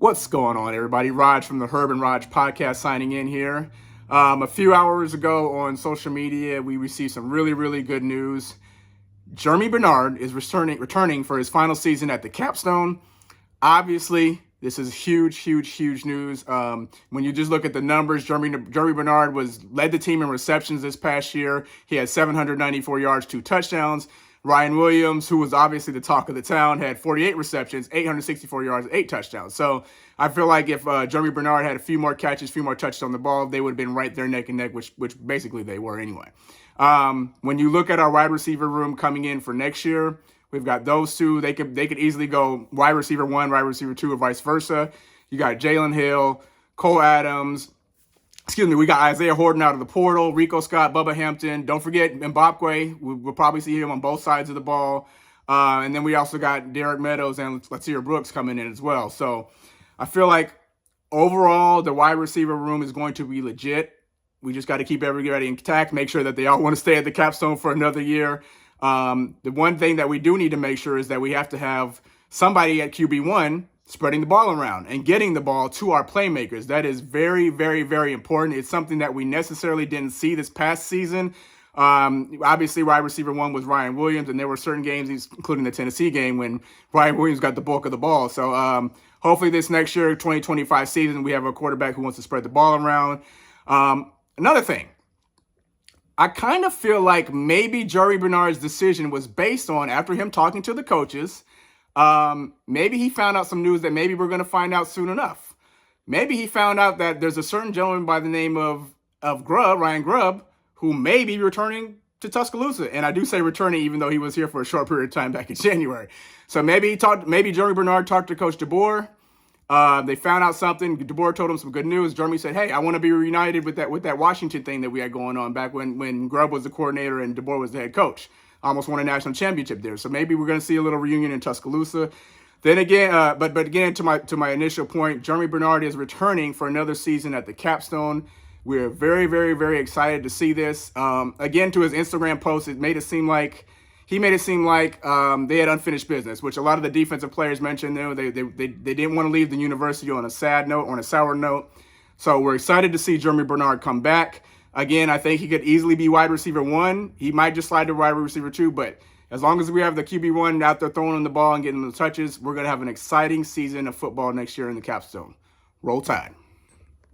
What's going on, everybody? Raj from the Herb and Rodg Podcast signing in here. A few hours ago on social media, we received some really good news. Germie Bernard is returning for his final season at the Capstone. Obviously, this is huge news. When you just look at the numbers, Germie Bernard led the team in receptions this past year. He had 794 yards, 2 touchdowns. Ryan Williams, who was obviously the talk of the town, had 48 receptions, 864 yards, 8 touchdowns. So I feel like if Germie Bernard had a few more catches, a few more touches on the ball, they would have been right there neck and neck, which basically they were anyway. When you look at our wide receiver room coming in for next year, we've got those two. They could easily go wide receiver 1, wide receiver 2, or vice versa. You got Jalen Hill, Cole Adams. We got Isaiah Horton out of the portal, Rico Scott, Bubba Hampton. Don't forget Mbakwe. We'll probably see him on both sides of the ball. And then we also got Derek Meadows and Latir Brooks coming in as well. So I feel like overall the wide receiver room is going to be legit. We just got to keep everybody intact, make sure that they all want to stay at the Capstone for another year. The one thing that we do need to make sure is that we have to have somebody at QB1 spreading the ball around and getting the ball to our playmakers. That is very important. It's something that we necessarily didn't see this past season. Obviously, wide receiver 1 was Ryan Williams, and there were certain games, including the Tennessee game, when Ryan Williams got the bulk of the ball. So hopefully this next year, 2025 season, we have a quarterback who wants to spread the ball around. Another thing, I kind of feel like maybe Germie Bernard's decision was based on, after him talking to the coaches, maybe he found out some news that maybe we're going to find out soon enough. Maybe he found out that there's a certain gentleman by the name of Ryan Grubb, who may be returning to Tuscaloosa. And I do say returning, even though he was here for a short period of time back in January. So maybe Germie Bernard talked to Coach DeBoer. They found out something. DeBoer told him some good news. Germie said, "Hey, I want to be reunited with that Washington thing that we had going on back when Grubb was the coordinator and DeBoer was the head coach. Almost won a national championship there. So maybe we're going to see a little reunion in Tuscaloosa." Then again, but again, to my initial point, Germie Bernard is returning for another season at the Capstone. We're very excited to see this. Again, to his Instagram post, he made it seem like they had unfinished business, which a lot of the defensive players mentioned. They didn't want to leave the university on a sad note, on a sour note. So we're excited to see Germie Bernard come back. Again, I think he could easily be wide receiver 1. He might just slide to wide receiver 2, but as long as we have the QB1 out there throwing him the ball and getting the touches, we're going to have an exciting season of football next year in the Capstone. Roll Tide.